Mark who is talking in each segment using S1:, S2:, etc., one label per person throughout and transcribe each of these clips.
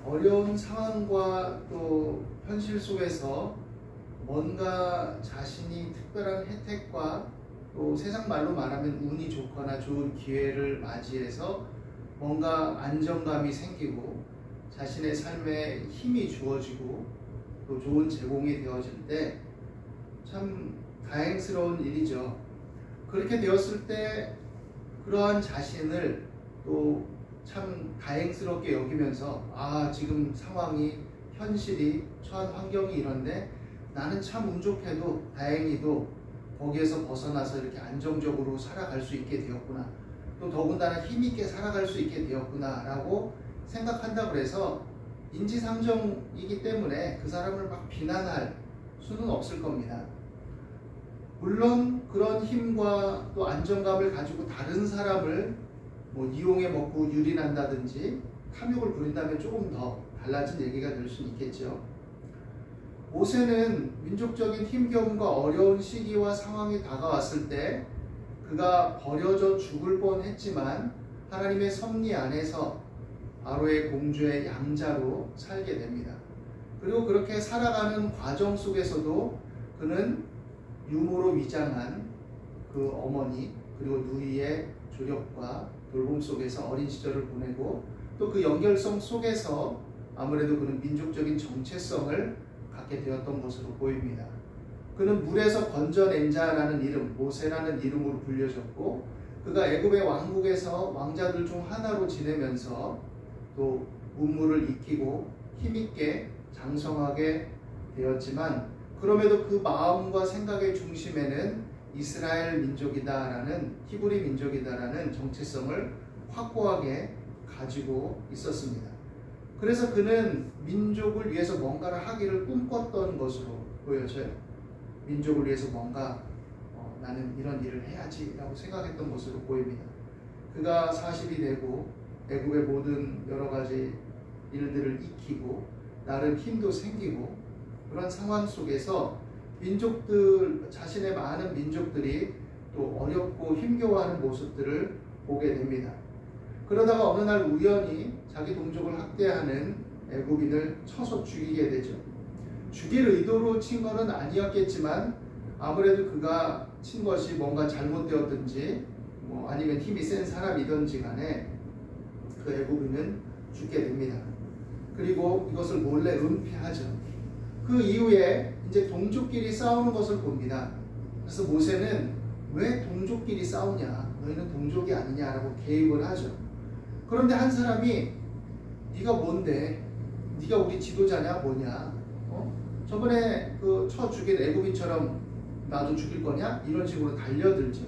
S1: 어려운 상황과 또 현실 속에서 뭔가 자신이 특별한 혜택과 또 세상 말로 말하면 운이 좋거나 좋은 기회를 맞이해서 뭔가 안정감이 생기고 자신의 삶에 힘이 주어지고 또 좋은 제공이 되어질 때 참 다행스러운 일이죠. 그렇게 되었을 때 그러한 자신을 또 참 다행스럽게 여기면서 지금 상황이 현실이 처한 환경이 이런데 나는 참 운 좋게도 다행히도 거기에서 벗어나서 이렇게 안정적으로 살아갈 수 있게 되었구나, 또 더군다나 힘있게 살아갈 수 있게 되었구나 라고 생각한다고 해서 인지상정이기 때문에 그 사람을 막 비난할 수는 없을 겁니다. 물론 그런 힘과 또 안정감을 가지고 다른 사람을 이용해 먹고 유린한다든지 탐욕을 부린다면 조금 더 달라진 얘기가 될 수는 있겠죠. 모세는 민족적인 힘겨움과 어려운 시기와 상황이 다가왔을 때 그가 버려져 죽을 뻔했지만 하나님의 섭리 안에서 바로의 공주의 양자로 살게 됩니다. 그리고 그렇게 살아가는 과정 속에서도 그는 유모로 위장한 그 어머니 그리고 누이의 조력과 돌봄 속에서 어린 시절을 보내고 또 그 연결성 속에서 아무래도 그는 민족적인 정체성을 갖게 되었던 것으로 보입니다. 그는 물에서 건져낸 자라는 이름, 모세라는 이름으로 불려졌고 그가 애굽의 왕국에서 왕자들 중 하나로 지내면서 또 문물을 익히고 힘있게 장성하게 되었지만 그럼에도 그 마음과 생각의 중심에는 이스라엘 민족이다라는, 히브리 민족이다라는 정체성을 확고하게 가지고 있었습니다. 그래서 그는 민족을 위해서 뭔가를 하기를 꿈꿨던 것으로 보여져요. 민족을 위해서 뭔가 나는 이런 일을 해야지 라고 생각했던 것으로 보입니다. 그가 40이 되고 애굽의 모든 여러 가지 일들을 익히고 나름 힘도 생기고 그런 상황 속에서 민족들, 자신의 많은 민족들이 또 어렵고 힘겨워하는 모습들을 보게 됩니다. 그러다가 어느 날 우연히 자기 동족을 학대하는 애굽인을 쳐서 죽이게 되죠. 죽일 의도로 친 것은 아니었겠지만 아무래도 그가 친 것이 뭔가 잘못되었든지 아니면 힘이 센 사람이든지 간에 그 애굽인은 죽게 됩니다. 그리고 이것을 몰래 은폐하죠. 그 이후에 이제 동족끼리 싸우는 것을 봅니다. 그래서 모세는 왜 동족끼리 싸우냐, 너희는 동족이 아니냐라고 개입을 하죠. 그런데 한 사람이 네가 뭔데, 네가 우리 지도자냐 뭐냐, 저번에 그 쳐 죽인 애굽인처럼 나도 죽일 거냐, 이런 식으로 달려들죠.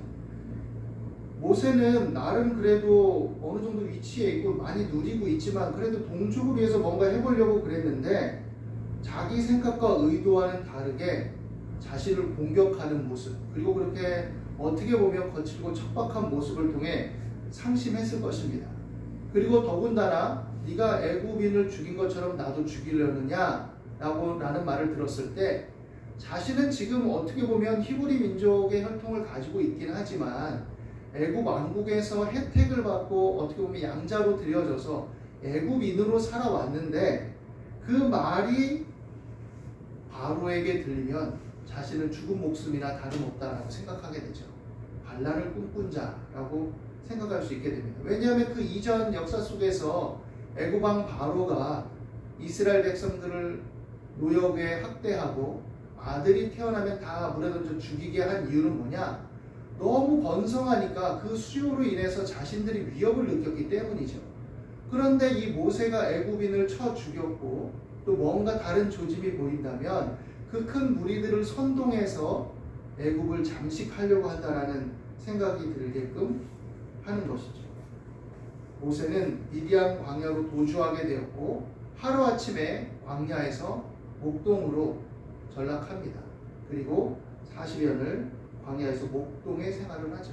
S1: 모세는 나름 그래도 어느 정도 위치에 있고 많이 누리고 있지만 그래도 동족을 위해서 뭔가 해보려고 그랬는데 자기 생각과 의도와는 다르게 자신을 공격하는 모습, 그리고 그렇게 어떻게 보면 거칠고 척박한 모습을 통해 상심했을 것입니다. 그리고 더군다나 네가 애굽인을 죽인 것처럼 나도 죽이려느냐 라는 말을 들었을 때 자신은 지금 어떻게 보면 히브리 민족의 혈통을 가지고 있긴 하지만 애굽 왕국에서 혜택을 받고 어떻게 보면 양자로 들여져서 애굽인으로 살아왔는데 그 말이 바로에게 들리면 자신은 죽은 목숨이나 다름없다라고 생각하게 되죠. 반란을 꿈꾼 자라고 생각할 수 있게 됩니다. 왜냐하면 그 이전 역사 속에서 애굽 왕 바로가 이스라엘 백성들을 노역에 학대하고 아들이 태어나면 다 물에 던져 죽이게 한 이유는 뭐냐? 너무 번성하니까 그 수요로 인해서 자신들이 위협을 느꼈기 때문이죠. 그런데 이 모세가 애굽인을 쳐 죽였고 또 뭔가 다른 조짐이 보인다면 그 큰 무리들을 선동해서 애굽을 잠식하려고 한다라는 생각이 들게끔 하는 것이죠. 모세는 미디안 광야로 도주하게 되었고 하루아침에 광야에서 목동으로 전락합니다. 그리고 40년을 광야에서 목동의 생활을 하죠.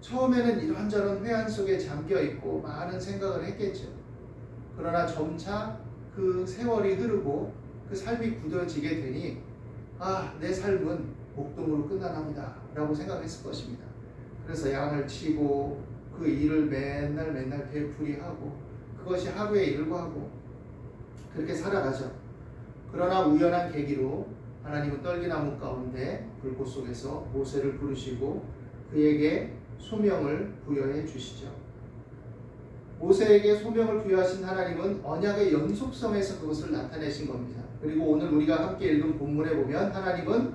S1: 처음에는 이런저런 회한 속에 잠겨있고 많은 생각을 했겠죠. 그러나 점차 그 세월이 흐르고 그 삶이 굳어지게 되니 내 삶은 목동으로 끝나납니다 라고 생각했을 것입니다. 그래서 양을 치고 그 일을 맨날 되풀이하고 그것이 하루의 일과고 그렇게 살아가죠. 그러나 우연한 계기로 하나님은 떨기나무 가운데 불꽃 속에서 모세를 부르시고 그에게 소명을 부여해 주시죠. 모세에게 소명을 부여하신 하나님은 언약의 연속성에서 그것을 나타내신 겁니다. 그리고 오늘 우리가 함께 읽은 본문에 보면 하나님은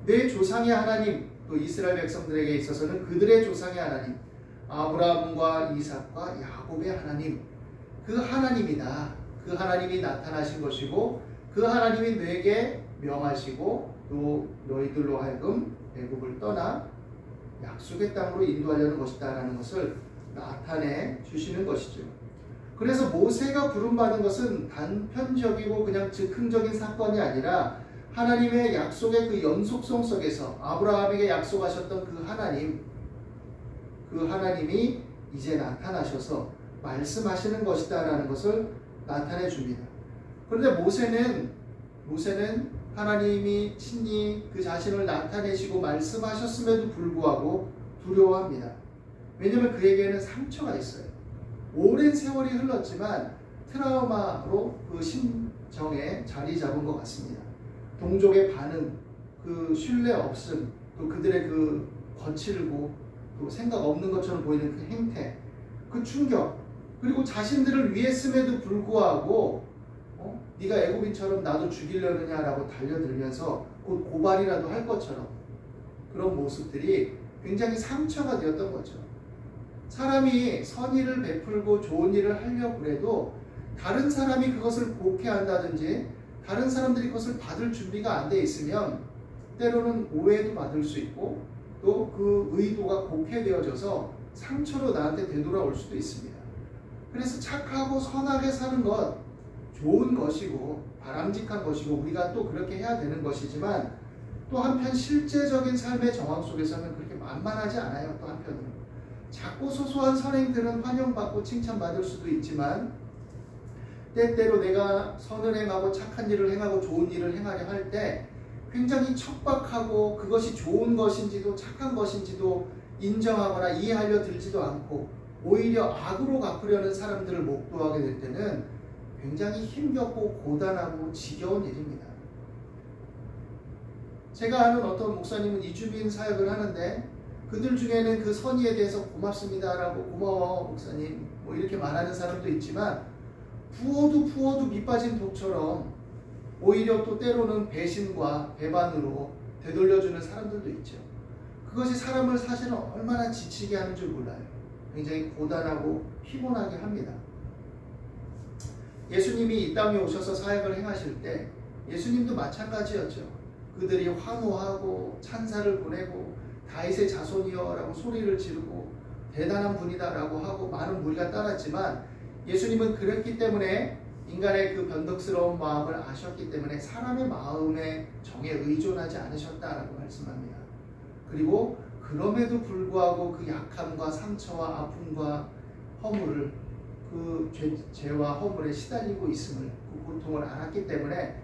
S1: 내 조상의 하나님, 또 이스라엘 백성들에게 있어서는 그들의 조상의 하나님, 아브라함과 이삭과 야곱의 하나님, 그 하나님이다. 그 하나님이 나타나신 것이고 그 하나님이 내게 명하시고 또 너희들로 하여금 애굽을 떠나 약속의 땅으로 인도하려는 것이다 라는 것을 나타내 주시는 것이죠. 그래서 모세가 부름받은 것은 단편적이고 그냥 즉흥적인 사건이 아니라 하나님의 약속의 그 연속성 속에서 아브라함에게 약속하셨던 그 하나님이 이제 나타나셔서 말씀하시는 것이다 라는 것을 나타내 줍니다. 그런데 모세는 하나님이 친히 그 자신을 나타내시고 말씀하셨음에도 불구하고 두려워합니다. 왜냐하면 그에게는 상처가 있어요. 오랜 세월이 흘렀지만 트라우마로 그 심정에 자리 잡은 것 같습니다. 동족의 반응, 그 신뢰 없음, 또 그들의 그 거칠고 또 생각 없는 것처럼 보이는 그 행태, 그 충격, 그리고 자신들을 위했음에도 불구하고 네가 애굽인처럼 나도 죽이려느냐라고 달려들면서 곧 고발이라도 할 것처럼 그런 모습들이 굉장히 상처가 되었던 거죠. 사람이 선의를 베풀고 좋은 일을 하려고 해도 다른 사람이 그것을 복해한다든지 다른 사람들이 그것을 받을 준비가 안 돼 있으면 때로는 오해도 받을 수 있고 또 그 의도가 곡해되어져서 상처로 나한테 되돌아올 수도 있습니다. 그래서 착하고 선하게 사는 것 좋은 것이고 바람직한 것이고 우리가 또 그렇게 해야 되는 것이지만 또 한편 실제적인 삶의 정황 속에서는 그렇게 만만하지 않아요. 또 한편으로 작고 소소한 선행들은 환영받고 칭찬받을 수도 있지만 때때로 내가 선을 행하고 착한 일을 행하고 좋은 일을 행하려 할 때 굉장히 척박하고 그것이 좋은 것인지도 착한 것인지도 인정하거나 이해하려 들지도 않고 오히려 악으로 갚으려는 사람들을 목도하게 될 때는 굉장히 힘겹고 고단하고 지겨운 일입니다. 제가 아는 어떤 목사님은 이주민 사역을 하는데 그들 중에는 그 선의에 대해서 고맙습니다라고 고마워 목사님 뭐 이렇게 말하는 사람도 있지만 부어도 밑 빠진 독처럼 오히려 또 때로는 배신과 배반으로 되돌려주는 사람들도 있죠. 그것이 사람을 사실은 얼마나 지치게 하는 줄 몰라요. 굉장히 고단하고 피곤하게 합니다. 예수님이 이 땅에 오셔서 사역을 행하실 때 예수님도 마찬가지였죠. 그들이 환호하고 찬사를 보내고 다윗의 자손이여 라고 소리를 지르고 대단한 분이다 라고 하고 많은 무리가 따랐지만 예수님은 그랬기 때문에 인간의 그 변덕스러운 마음을 아셨기 때문에 사람의 마음의 정에 의존하지 않으셨다라고 말씀합니다. 그리고 그럼에도 불구하고 그 약함과 상처와 아픔과 허물을 그 죄와 허물에 시달리고 있음을 그 고통을 알았기 때문에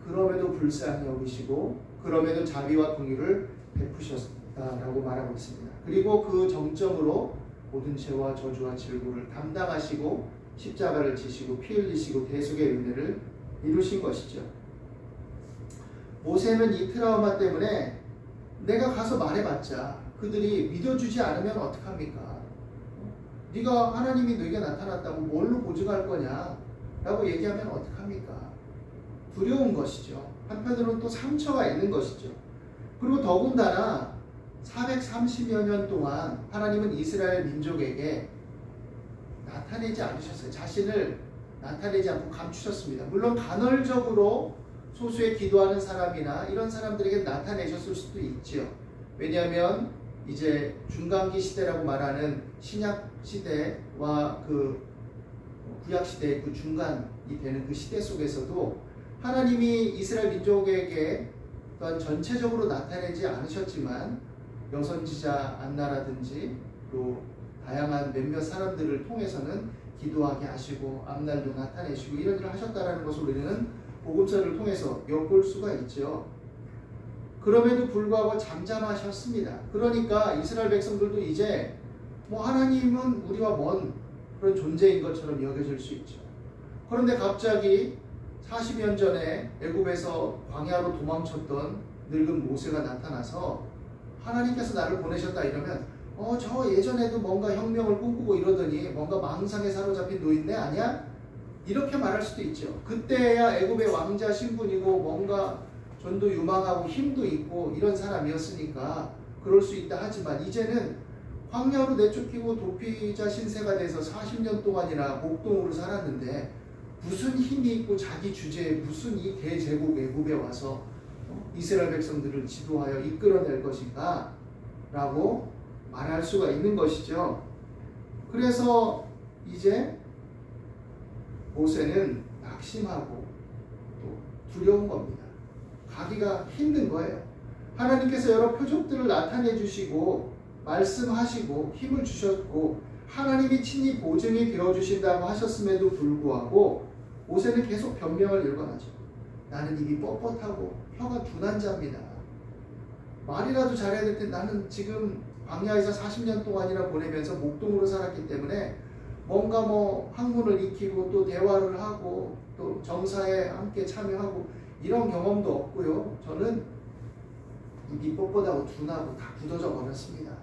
S1: 그럼에도 불쌍히 여기시고 그럼에도 자비와 긍휼을 베푸셨다라고 말하고 있습니다. 그리고 그 정점으로 모든 죄와 저주와 질고를 담당하시고 십자가를 지시고 피 흘리시고 대속의 은혜를 이루신 것이죠. 모세는 이 트라우마 때문에 내가 가서 말해봤자 그들이 믿어주지 않으면 어떡합니까? 네가 하나님이 너에게 나타났다고 뭘로 보증할 거냐? 라고 얘기하면 어떡합니까? 두려운 것이죠. 한편으로는 또 상처가 있는 것이죠. 그리고 더군다나 430여 년 동안 하나님은 이스라엘 민족에게 나타내지 않으셨어요. 자신을 나타내지 않고 감추셨습니다. 물론 간헐적으로 소수의 기도하는 사람이나 이런 사람들에게 나타내셨을 수도 있지요. 왜냐하면 이제 중간기 시대라고 말하는 신약 시대와 그 구약 시대의 그 중간이 되는 그 시대 속에서도 하나님이 이스라엘 민족에게 또한 전체적으로 나타내지 않으셨지만 여선지자 안나라든지 또 다양한 몇몇 사람들을 통해서는 기도하게 하시고 앞날도 나타내시고 이런 일을 하셨다는 것을 우리는 복음서를 통해서 엿볼 수가 있죠. 그럼에도 불구하고 잠잠하셨습니다. 그러니까 이스라엘 백성들도 이제 뭐 하나님은 우리와 먼 그런 존재인 것처럼 여겨질 수 있죠. 그런데 갑자기 40년 전에 애굽에서 광야로 도망쳤던 늙은 모세가 나타나서 하나님께서 나를 보내셨다 이러면 저 예전에도 뭔가 혁명을 꿈꾸고 이러더니 뭔가 망상에 사로잡힌 노인네 아니야? 이렇게 말할 수도 있죠. 그때야 애굽의 왕자 신분이고 뭔가 전도 유망하고 힘도 있고 이런 사람이었으니까 그럴 수 있다 하지만 이제는 광야로 내쫓기고 도피자 신세가 돼서 40년 동안이나 목동으로 살았는데 무슨 힘이 있고 자기 주제에 무슨 이 대제국 애굽에 와서 이스라엘 백성들을 지도하여 이끌어낼 것인가 라고 말할 수가 있는 것이죠. 그래서 이제 모세는 낙심하고 또 두려운 겁니다. 가기가 힘든 거예요. 하나님께서 여러 표적들을 나타내 주시고 말씀하시고 힘을 주셨고 하나님이 친히 보증이 되어주신다고 하셨음에도 불구하고 모세는 계속 변명을 일관하죠. 나는 입이 뻣뻣하고 혀가 둔한 자입니다. 말이라도 잘해야 될 텐데 나는 지금 광야에서 40년 동안이나 보내면서 목동으로 살았기 때문에 뭔가 학문을 익히고 또 대화를 하고 또 정사에 함께 참여하고 이런 경험도 없고요. 저는 입이 뻣뻣하고 둔하고 다 굳어져 버렸습니다.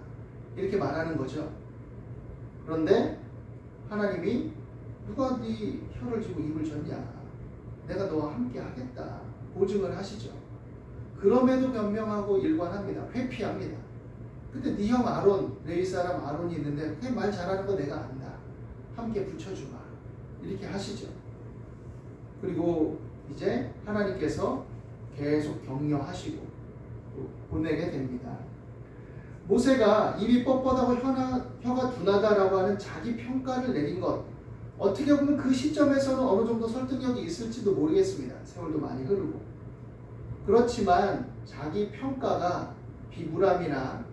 S1: 이렇게 말하는 거죠. 그런데 하나님이 누가 네 혀를 쥐고 입을 졌냐? 내가 너와 함께 하겠다. 보증을 하시죠. 그럼에도 변명하고 일관합니다. 회피합니다. 근데 네 형 아론, 레위 사람 아론이 있는데 그냥 말 잘하는 거 내가 안다. 함께 붙여주마. 이렇게 하시죠. 그리고 이제 하나님께서 계속 격려하시고 또 보내게 됩니다. 모세가 입이 뻣뻣하고 혀가 둔하다라고 하는 자기 평가를 내린 것, 어떻게 보면 그 시점에서는 어느 정도 설득력이 있을지도 모르겠습니다. 세월도 많이 흐르고. 그렇지만 자기 평가가 비굴함이나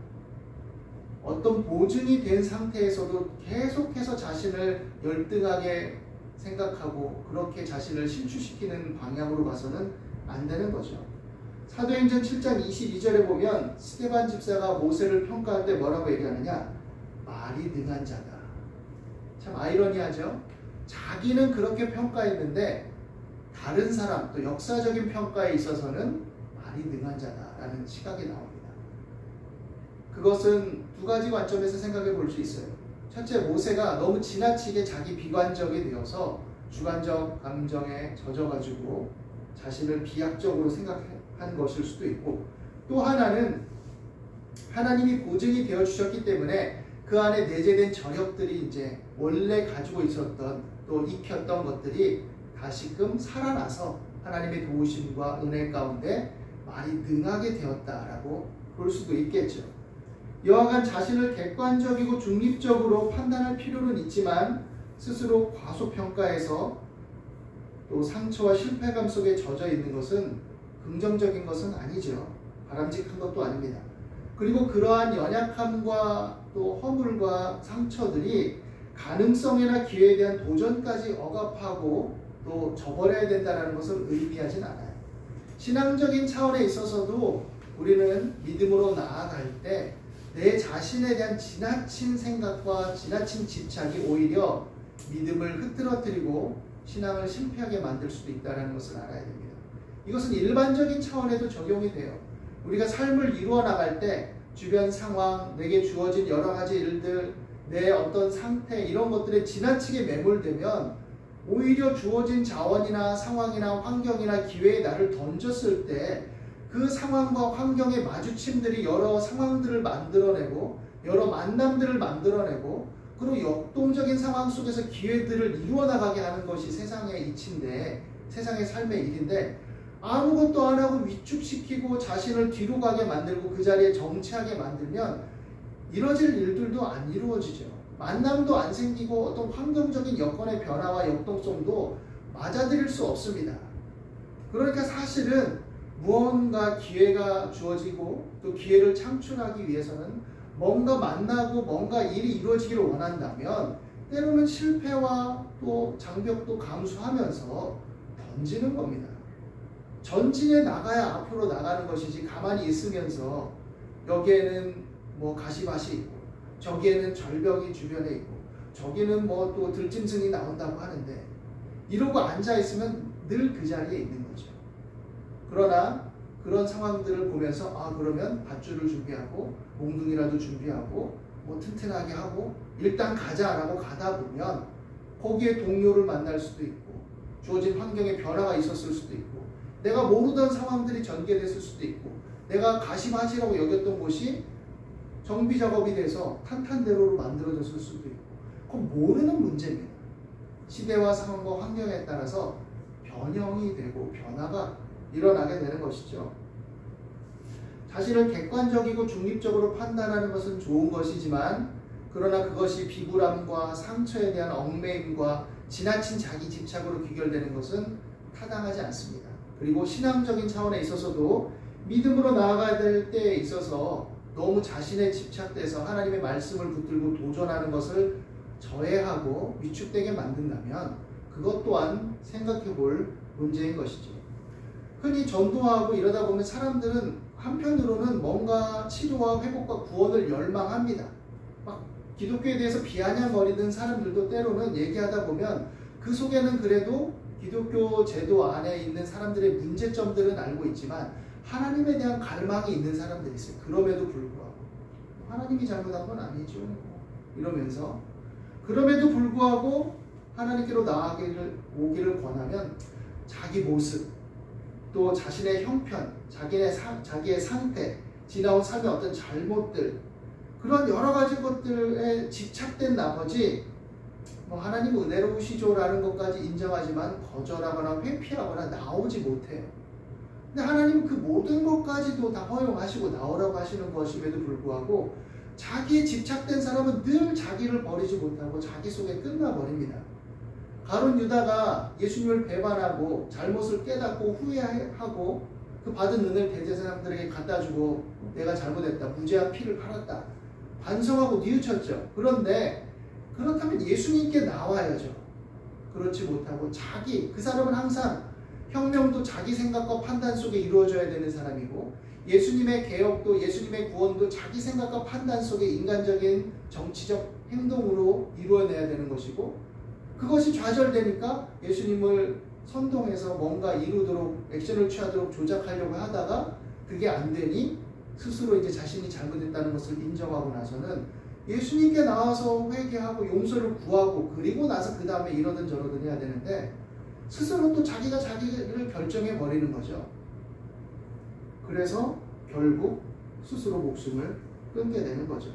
S1: 어떤 보증이 된 상태에서도 계속해서 자신을 열등하게 생각하고 그렇게 자신을 실추시키는 방향으로 봐서는 안 되는 거죠. 사도행전 7장 22절에 보면 스데반 집사가 모세를 평가할 때 뭐라고 얘기하느냐? 말이 능한 자다. 참 아이러니하죠? 자기는 그렇게 평가했는데 다른 사람, 또 역사적인 평가에 있어서는 말이 능한 자다라는 시각이 나옵니다. 그것은 두 가지 관점에서 생각해 볼 수 있어요. 첫째, 모세가 너무 지나치게 자기 비관적이 되어서 주관적 감정에 젖어가지고 자신을 비약적으로 생각한 것일 수도 있고, 또 하나는 하나님이 보증이 되어 주셨기 때문에 그 안에 내재된 저력들이 이제 원래 가지고 있었던 또 익혔던 것들이 다시금 살아나서 하나님의 도우심과 은혜 가운데 말이 능하게 되었다라고 볼 수도 있겠죠. 여하간 자신을 객관적이고 중립적으로 판단할 필요는 있지만 스스로 과소평가해서 또 상처와 실패감 속에 젖어 있는 것은 긍정적인 것은 아니죠. 바람직한 것도 아닙니다. 그리고 그러한 연약함과 또 허물과 상처들이 가능성이나 기회에 대한 도전까지 억압하고 또 저버려야 된다는 것을 의미하진 않아요. 신앙적인 차원에 있어서도 우리는 믿음으로 나아갈 때 내 자신에 대한 지나친 생각과 지나친 집착이 오히려 믿음을 흐트러뜨리고 신앙을 실패하게 만들 수도 있다는 것을 알아야 됩니다. 이것은 일반적인 차원에도 적용이 돼요. 우리가 삶을 이루어 나갈 때 주변 상황, 내게 주어진 여러 가지 일들, 내 어떤 상태 이런 것들에 지나치게 매몰되면 오히려 주어진 자원이나 상황이나 환경이나 기회에 나를 던졌을 때 그 상황과 환경의 마주침들이 여러 상황들을 만들어내고 여러 만남들을 만들어내고 그리고 역동적인 상황 속에서 기회들을 이루어 나가게 하는 것이 세상의 이치인데, 세상의 삶의 일인데 아무것도 안 하고 위축시키고 자신을 뒤로 가게 만들고 그 자리에 정체하게 만들면 이뤄질 일들도 안 이루어지죠. 만남도 안 생기고 어떤 환경적인 여건의 변화와 역동성도 맞아들일 수 없습니다. 그러니까 사실은 무언가 기회가 주어지고 또 기회를 창출하기 위해서는 뭔가 만나고 뭔가 일이 이루어지기를 원한다면 때로는 실패와 또 장벽도 감수하면서 던지는 겁니다. 전진해 나가야 앞으로 나가는 것이지 가만히 있으면서 여기에는 뭐 가시밭이 있고 저기에는 절벽이 주변에 있고 저기는 뭐 또 들짐승이 나온다고 하는데 이러고 앉아있으면 늘 그 자리에 있는 거죠. 그러나 그런 상황들을 보면서 그러면 밧줄을 준비하고 몽둥이라도 준비하고 뭐 튼튼하게 하고 일단 가자라고 가다 보면 거기에 동료를 만날 수도 있고 주어진 환경에 변화가 있었을 수도 있고 내가 모르던 상황들이 전개됐을 수도 있고 내가 가시밭이라고 여겼던 곳이 정비 작업이 돼서 탄탄대로로 만들어졌을 수도 있고 그건 모르는 문제입니다. 시대와 상황과 환경에 따라서 변형이 되고 변화가 일어나게 되는 것이죠. 자신을 객관적이고 중립적으로 판단하는 것은 좋은 것이지만 그러나 그것이 비굴함과 상처에 대한 얽매임과 지나친 자기 집착으로 귀결되는 것은 타당하지 않습니다. 그리고 신앙적인 차원에 있어서도 믿음으로 나아가야 될 때에 있어서 너무 자신에 집착돼서 하나님의 말씀을 붙들고 도전하는 것을 저해하고 위축되게 만든다면 그것 또한 생각해 볼 문제인 것이죠. 흔히 전도하고 이러다 보면 사람들은 한편으로는 뭔가 치료와 회복과 구원을 열망합니다. 막 기독교에 대해서 비아냥거리는 사람들도 때로는 얘기하다 보면 그 속에는 그래도 기독교 제도 안에 있는 사람들의 문제점들은 알고 있지만 하나님에 대한 갈망이 있는 사람들이 있어요. 그럼에도 불구하고 하나님이 잘못한 건 아니죠 이러면서 그럼에도 불구하고 하나님께로 오기를 권하면 자기 모습 또 자신의 형편, 자기의 상태, 지나온 삶의 어떤 잘못들 그런 여러 가지 것들에 집착된 나머지 하나님 은혜로우시죠라는 것까지 인정하지만 거절하거나 회피하거나 나오지 못해요. 근데 하나님은 그 모든 것까지도 다 허용하시고 나오라고 하시는 것임에도 불구하고 자기에 집착된 사람은 늘 자기를 버리지 못하고 자기 속에 끝나버립니다. 가룟 유다가 예수님을 배반하고 잘못을 깨닫고 후회하고 그 받은 은혜를 대제사장들에게 갖다주고 내가 잘못했다. 무죄한 피를 팔았다. 반성하고 뉘우쳤죠. 그런데 그렇다면 예수님께 나와야죠. 그렇지 못하고 그 사람은 항상 혁명도 자기 생각과 판단 속에 이루어져야 되는 사람이고 예수님의 개혁도 예수님의 구원도 자기 생각과 판단 속에 인간적인 정치적 행동으로 이루어내야 되는 것이고 그것이 좌절되니까 예수님을 선동해서 뭔가 이루도록 액션을 취하도록 조작하려고 하다가 그게 안 되니 스스로 이제 자신이 잘못했다는 것을 인정하고 나서는 예수님께 나와서 회개하고 용서를 구하고 그리고 나서 그 다음에 이러든 저러든 해야 되는데 스스로 또 자기가 자기를 결정해 버리는 거죠. 그래서 결국 스스로 목숨을 끊게 되는 거죠.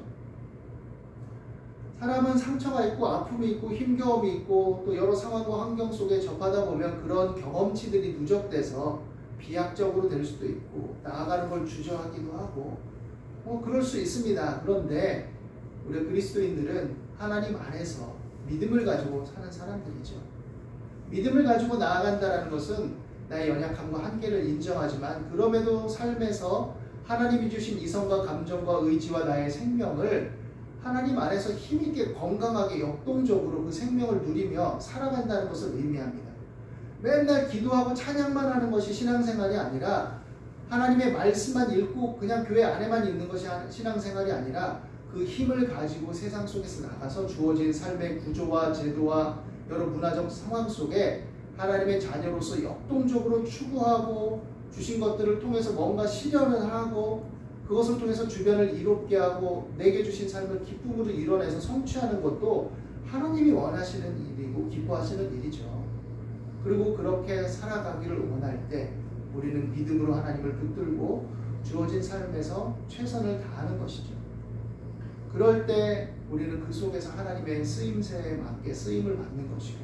S1: 사람은 상처가 있고 아픔이 있고 힘겨움이 있고 또 여러 상황과 환경 속에 접하다 보면 그런 경험치들이 누적돼서 비약적으로 될 수도 있고 나아가는 걸 주저하기도 하고 그럴 수 있습니다. 그런데 우리 그리스도인들은 하나님 안에서 믿음을 가지고 사는 사람들이죠. 믿음을 가지고 나아간다는 것은 나의 연약함과 한계를 인정하지만 그럼에도 삶에서 하나님이 주신 이성과 감정과 의지와 나의 생명을 하나님 안에서 힘있게 건강하게 역동적으로 그 생명을 누리며 살아간다는 것을 의미합니다. 맨날 기도하고 찬양만 하는 것이 신앙생활이 아니라 하나님의 말씀만 읽고 그냥 교회 안에만 있는 것이 신앙생활이 아니라 그 힘을 가지고 세상 속에서 나가서 주어진 삶의 구조와 제도와 여러 문화적 상황 속에 하나님의 자녀로서 역동적으로 추구하고 주신 것들을 통해서 뭔가 실현을 하고 그것을 통해서 주변을 이롭게 하고 내게 주신 삶을 기쁨으로 이뤄내서 성취하는 것도 하나님이 원하시는 일이고 기뻐하시는 일이죠. 그리고 그렇게 살아가기를 원할 때 우리는 믿음으로 하나님을 붙들고 주어진 삶에서 최선을 다하는 것이죠. 그럴 때 우리는 그 속에서 하나님의 쓰임새에 맞게 쓰임을 받는 것이고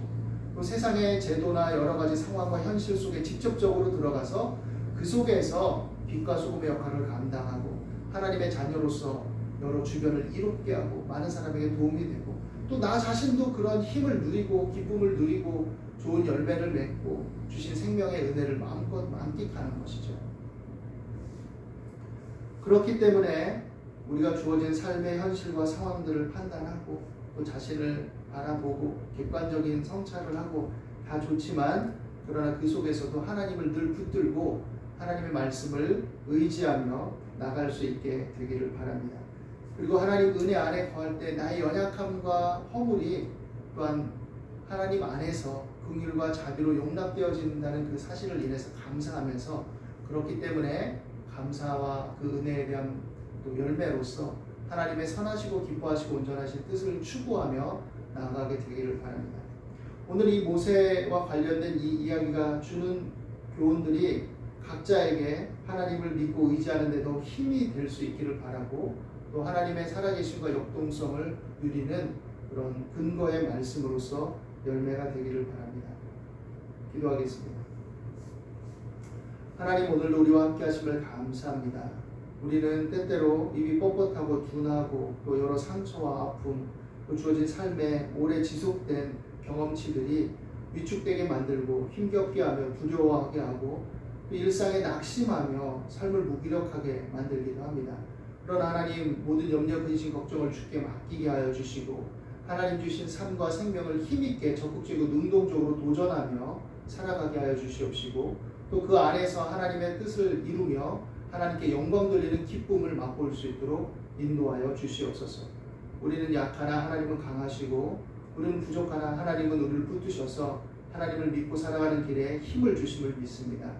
S1: 또 세상의 제도나 여러 가지 상황과 현실 속에 직접적으로 들어가서 그 속에서 빛과 소금의 역할을 감당하고 하나님의 자녀로서 여러 주변을 이롭게 하고 많은 사람에게 도움이 되고 또 나 자신도 그런 힘을 누리고 기쁨을 누리고 좋은 열매를 맺고 주신 생명의 은혜를 마음껏 만끽하는 것이죠. 그렇기 때문에 우리가 주어진 삶의 현실과 상황들을 판단하고 또 자신을 바라보고 객관적인 성찰을 하고 다 좋지만 그러나 그 속에서도 하나님을 늘 붙들고 하나님의 말씀을 의지하며 나갈 수 있게 되기를 바랍니다. 그리고 하나님 은혜 안에 거할 때 나의 연약함과 허물이 또한 하나님 안에서 긍휼과 자비로 용납되어진다는 그 사실을 인해서 감사하면서, 그렇기 때문에 감사와 그 은혜에 대한 또 열매로서 하나님의 선하시고 기뻐하시고 온전하신 뜻을 추구하며 나아가게 되기를 바랍니다. 오늘 이 모세와 관련된 이 이야기가 주는 교훈들이 각자에게 하나님을 믿고 의지하는 데도 힘이 될 수 있기를 바라고, 또 하나님의 살아계심과 역동성을 누리는 그런 근거의 말씀으로서 열매가 되기를 바랍니다. 기도하겠습니다. 하나님, 오늘도 우리와 함께 하심을 감사합니다. 우리는 때때로 입이 뻣뻣하고 둔하고 또 여러 상처와 아픔, 또 주어진 삶에 오래 지속된 경험치들이 위축되게 만들고 힘겹게 하며 두려워하게 하고 또 일상에 낙심하며 삶을 무기력하게 만들기도 합니다. 그러나 하나님, 모든 염려, 근심, 걱정을 주께 맡기게 하여 주시고 하나님 주신 삶과 생명을 힘있게 적극적이고 능동적으로 도전하며 살아가게 하여 주시옵시고, 또 그 안에서 하나님의 뜻을 이루며 하나님께 영광 돌리는 기쁨을 맛볼 수 있도록 인도하여 주시옵소서. 우리는 약하나 하나님은 강하시고 우리는 부족하나 하나님은 우리를 붙드셔서 하나님을 믿고 살아가는 길에 힘을 주심을 믿습니다.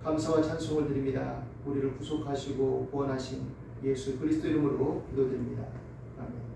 S1: 감사와 찬송을 드립니다. 우리를 구속하시고 구원하신 예수 그리스도 이름으로 기도드립니다. 아멘.